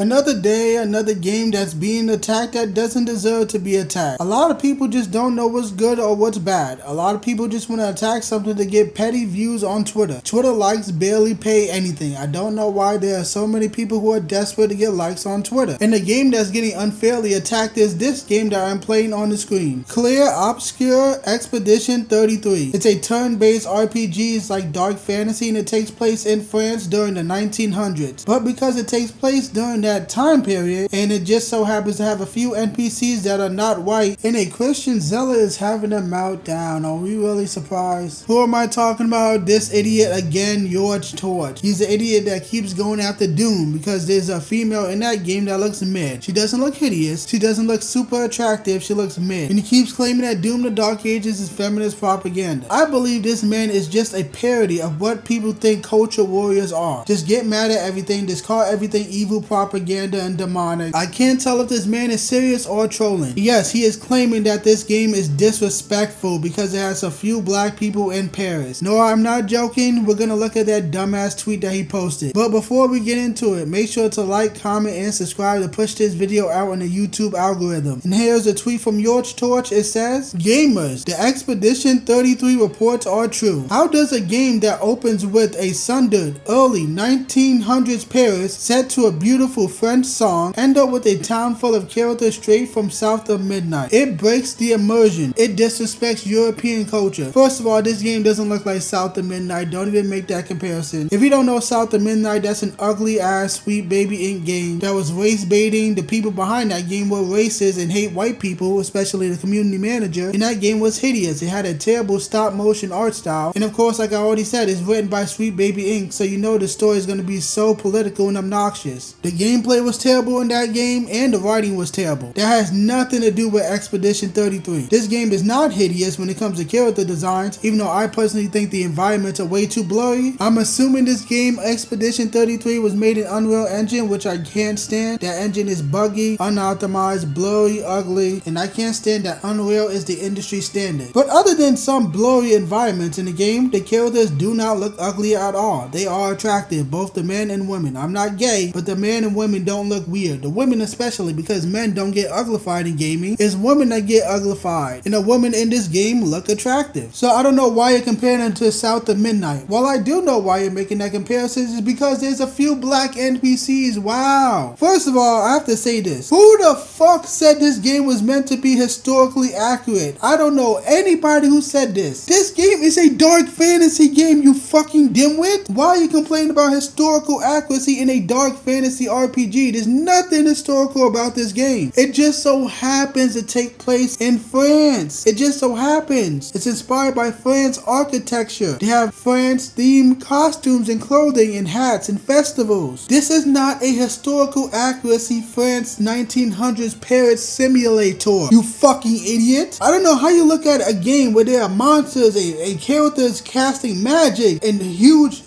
Another day, another game that's being attacked that doesn't deserve to be attacked. A lot of people just don't know what's good or what's bad. A lot of people just want to attack something to get petty views on Twitter. Twitter likes barely pay anything. I don't know why there are so many people who are desperate to get likes on Twitter. And the game that's getting unfairly attacked is this game that I'm playing on the screen. Clair Obscur Expedition 33. It's a turn-based RPG. It's like dark fantasy and it takes place in France during the 1900s. But because it takes place during that time period and it just so happens to have a few NPCs that are not white and a Christian zealot is having a meltdown. Are we really surprised? Who am I talking about? This idiot again, Yorch Torch. He's the idiot that keeps going after Doom because there's a female in that game that looks mid. She doesn't look hideous. She doesn't look super attractive. She looks mid. And he keeps claiming that Doom the Dark Ages is feminist propaganda. I believe this man is just a parody of what people think culture warriors are. Just get mad at everything. Just call everything evil propaganda and demonic. I can't tell if this man is serious or trolling. Yes, he is claiming that this game is disrespectful because it has a few black people in Paris. No, I'm not joking. We're gonna look at that dumbass tweet that he posted. But before we get into it, make sure to like, comment, and subscribe to push this video out in the YouTube algorithm. And here's a tweet from Yorch Torch. It says, "Gamers, the Expedition 33 reports are true. How does a game that opens with a sundered early 1900s Paris set to a beautiful French song end up with a town full of characters straight from south of midnight? It breaks the immersion. It disrespects European culture. First of all, this game doesn't look like South of Midnight. Don't even make that comparison. If you don't know South of Midnight, that's an ugly ass Sweet Baby Inc. game that was race baiting. The people behind that game were racist and hate white people, especially the community manager. And that game was hideous. It had a terrible stop motion art style. And of course, like I already said, it's written by Sweet Baby Inc. So you know the story is going to be so political and obnoxious. The gameplay was terrible in that game and the writing was terrible. That has nothing to do with Expedition 33. This game is not hideous when it comes to character designs, even though I personally think the environments are way too blurry. I'm assuming this game, Expedition 33, was made in Unreal Engine, which I can't stand. That engine is buggy, unoptimized, blurry, ugly, and I can't stand that Unreal is the industry standard. But other than some blurry environments in the game, the characters do not look ugly at all. They are attractive, both the men and women. I'm not gay, but the men and women don't look weird. The women especially, because men don't get uglified in gaming. It's women that get uglified. And the women in this game look attractive. So I don't know why you're comparing them to South of Midnight. Well, I do know why you're making that comparison is because there's a few black NPCs. Wow. First of all, I have to say this. Who the fuck said this game was meant to be historically accurate? I don't know anybody who said this. This game is a dark fantasy game, you fucking dimwit. Why are you complaining about historical accuracy in a dark fantasy RPG? There's nothing historical about this game. It just so happens to take place in France. It just so happens. It's inspired by France architecture. They have France themed costumes and clothing and hats and festivals. This is not a historical accuracy France 1900s Paris simulator, you fucking idiot. I don't know how you look at a game where there are monsters and characters casting magic and huge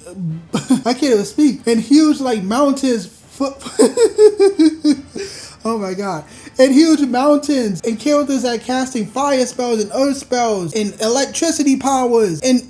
I can't even speak, and huge like mountains oh my god. And huge mountains and characters that are casting fire spells and earth spells and electricity powers and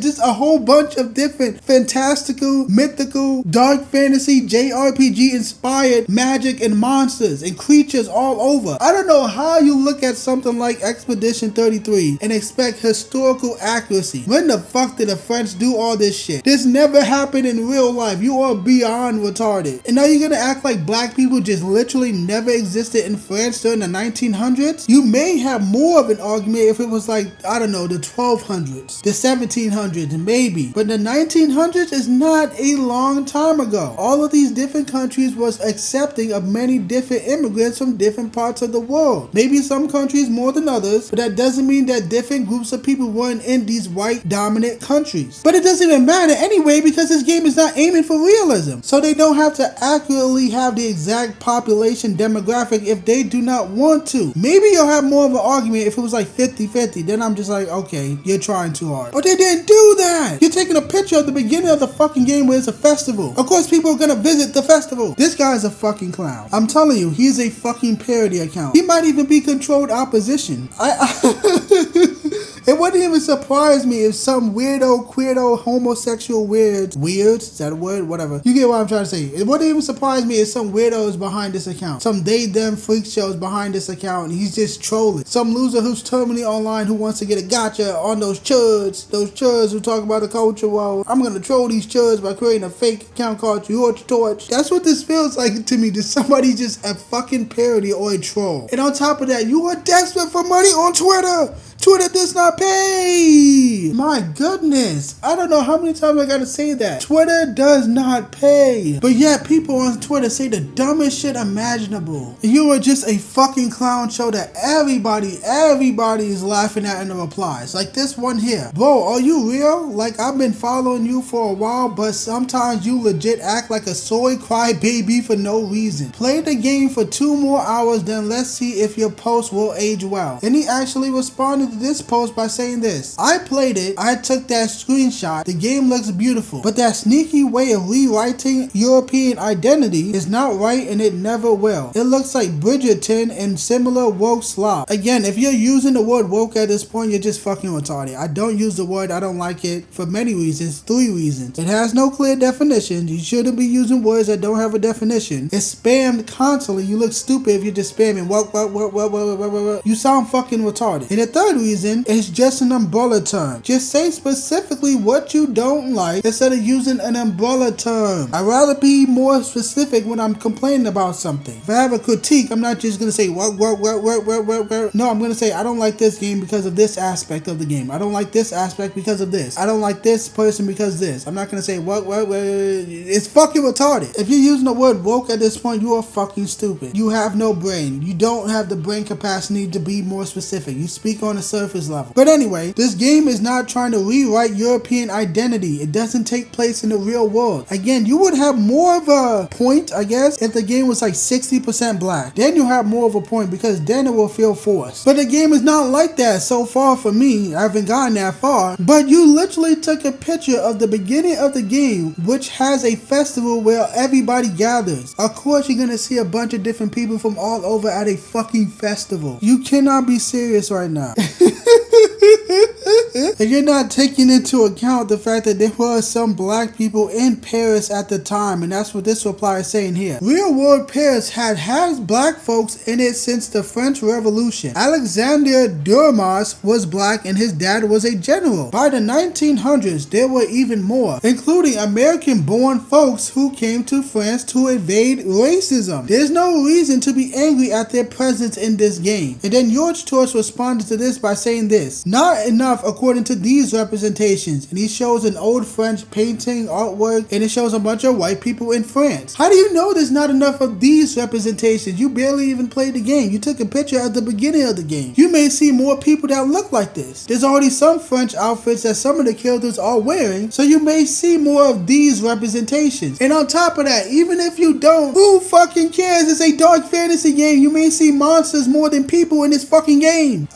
just a whole bunch of different fantastical, mythical, dark fantasy, JRPG inspired magic and monsters and creatures all over. I don't know how you look at something like Expedition 33 and expect historical accuracy. When the fuck did the French do all this shit? This never happened in real life. You are beyond retarded. And now you're gonna act like black people just literally never existed in France during the 1900s? You may have more of an argument if it was like, I don't know, the 1200s, the 1700s, maybe. But the 1900s is not a long time ago. All of these different countries was accepting of many different immigrants from different parts of the world. Maybe some countries more than others, but that doesn't mean that different groups of people weren't in these white dominant countries. But it doesn't even matter anyway because this game is not aiming for realism. So they don't have to accurately have the exact population demographic if they do not want to. Maybe you'll have more of an argument if it was like 50-50. Then I'm just like, okay, you're trying too hard. But they didn't do that. You're taking a picture at the beginning of the fucking game where it's a festival. Of course, people are gonna visit the festival. This guy's a fucking clown. I'm telling you, he's a fucking parody account. He might even be controlled opposition. It wouldn't even surprise me if some weirdo, queerdo, homosexual weirds, is that a word? Whatever. You get what I'm trying to say. It wouldn't even surprise me if some weirdo is behind this account. Some they, them freak shows behind this account and he's just trolling. Some loser who's terminally online who wants to get a gotcha on those chuds who talk about the culture. Well, I'm gonna troll these chuds by creating a fake account called Yorch Torch. That's what this feels like to me. Did somebody just a fucking parody or a troll? And on top of that, you are desperate for money on Twitter. Twitter does not pay. My goodness. I don't know how many times I gotta say that. Twitter does not pay. But yet people on Twitter say the dumbest shit imaginable. You are just a fucking clown show that everybody is laughing at in the replies. Like this one here. Bro, are you real? Like I've been following you for a while, but sometimes you legit act like a soy cry baby for no reason. Play the game for 2 more hours, then let's see if your post will age well. And he actually responded to this post by saying this: I played it, I took that screenshot, the game looks beautiful, but that sneaky way of rewriting European identity is not right and it never will. It looks like Bridgerton and similar woke slop. Again, if you're using the word woke at this point, you're just fucking retarded. I don't use the word, I don't like it for many reasons, 3 reasons. It has no clear definition. You shouldn't be using words that don't have a definition. It's spammed constantly. You look stupid if you're just spamming what. You sound fucking retarded. And the third reason is just an umbrella term. Just say specifically what you don't like instead of using an umbrella term. I'd rather be more specific when I'm complaining about something. If I have a critique, I'm not just gonna say what. No, I'm gonna say I don't like this game because of this aspect of the game. I don't like this aspect because of this. I don't like this person because this. I'm not gonna say what. It's fucking retarded. If you're using the word woke at this point, you are fucking stupid. You have no brain. You don't have the brain capacity to be more specific. You speak on a surface level. But anyway, this game is not trying to rewrite European identity. It doesn't take place in the real world. Again, you would have more of a point, I guess, if the game was like 60% black. Then you have more of a point because then it will feel forced. But the game is not like that so far for me. I haven't gotten that far. But you literally took a picture of the beginning of the game, which has a festival where everybody gathers. Of course, you're gonna see a bunch of different people from all over at a fucking festival. You cannot be serious right now. And you're not taking into account the fact that there were some black people in Paris at the time, and that's what this reply is saying here. Real world Paris had black folks in it since the French Revolution. Alexander Dumas was black and his dad was a general. By the 1900s, there were even more, including American-born folks who came to France to evade racism. There's no reason to be angry at their presence in this game. And then Yorch Torch responded to this by saying this: not enough according to these representations. And he shows an old French painting artwork and it shows a bunch of white people in France. How do you know there's not enough of these representations? You barely even played the game. You took a picture at the beginning of the game. You may see more people that look like this. There's already some French outfits that some of the characters are wearing, so you may see more of these representations. And on top of that, even if you don't, who fucking cares? It's a dark fantasy game. You may see monsters more than people in this fucking game.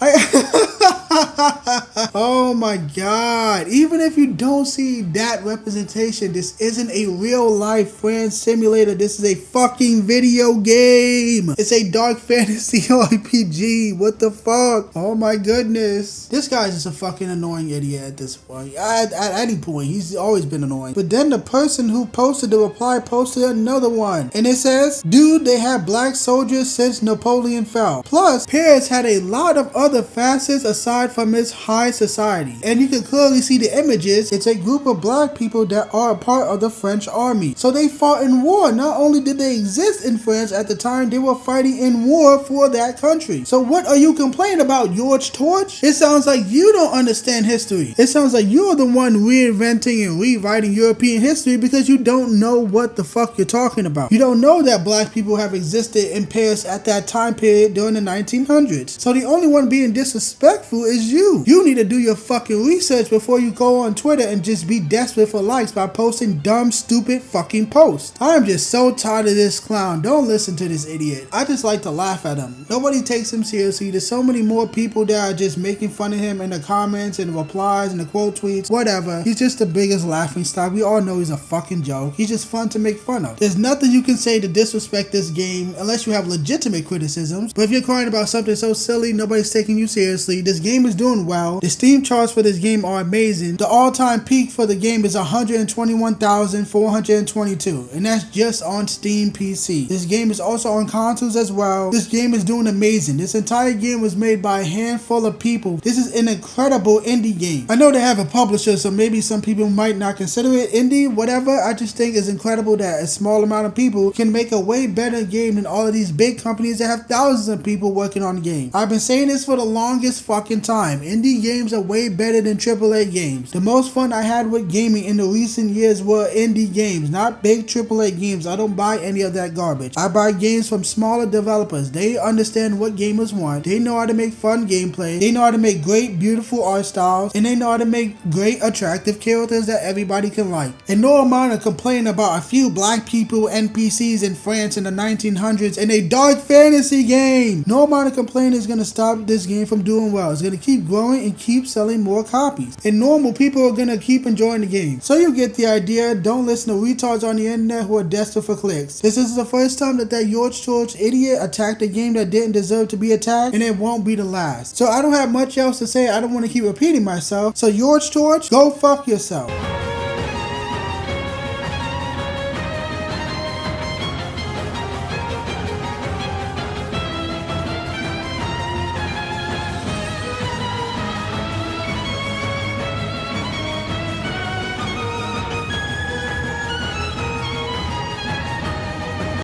Oh my god. Even if you don't see that representation, this isn't a real life France simulator. This is a fucking video game. It's a dark fantasy RPG. What the fuck? Oh my goodness. This guy's just a fucking annoying idiot at this point. At any point, he's always been annoying. But then the person who posted the reply posted another one. And it says, dude, they had black soldiers since Napoleon fell. Plus, Paris had a lot of other facets aside from its high society. And you can clearly see the images. It's a group of black people that are a part of the French army. So they fought in war. Not only did they exist in France at the time, they were fighting in war for that country. So what are you complaining about, Yorch Torch? It sounds like you don't understand history. It sounds like you're the one reinventing and rewriting European history because you don't know what the fuck you're talking about. You don't know that black people have existed in Paris at that time period during the 1900s. So the only one being disrespectful is you. You need to do your fucking research before you go on Twitter and just be desperate for likes by posting dumb, stupid fucking posts. I am just so tired of this clown. Don't listen to this idiot. I just like to laugh at him. Nobody takes him seriously. There's so many more people that are just making fun of him in the comments and the replies and the quote tweets, whatever. He's just the biggest laughing stock. We all know he's a fucking joke. He's just fun to make fun of. There's nothing you can say to disrespect this game unless you have legitimate criticisms. But if you're crying about something so silly, nobody's taking you seriously. This game is doing well. The Steam charts for this game are amazing. The all-time peak for the game is 121,422, and that's just on Steam PC. This game is also on consoles as well. This game is doing amazing. This entire game was made by a handful of people. This is an incredible indie game. I know they have a publisher, so maybe some people might not consider it indie, whatever. I just think it's incredible that a small amount of people can make a way better game than all of these big companies that have thousands of people working on the game. I've been saying this for the longest fucking time. Indie games are way better than AAA games. The most fun I had with gaming in the recent years were indie games, not big AAA games. I don't buy any of that garbage. I buy games from smaller developers. They understand what gamers want. They know how to make fun gameplay. They know how to make great, beautiful art styles, and they know how to make great, attractive characters that everybody can like. And no amount of complaining about a few black people NPCs in France in the 1900s in a dark fantasy game. No amount of complaining is going to stop this game from doing well. It's going to keep growing and keep selling more copies. And normal people are going to keep enjoying the game. So you get the idea. Don't listen to retards on the internet who are desperate for clicks. This is the first time that Yorch Torch idiot attacked a game that didn't deserve to be attacked, and it won't be the last. So I don't have much else to say. I don't want to keep repeating myself. So Yorch Torch, go fuck yourself.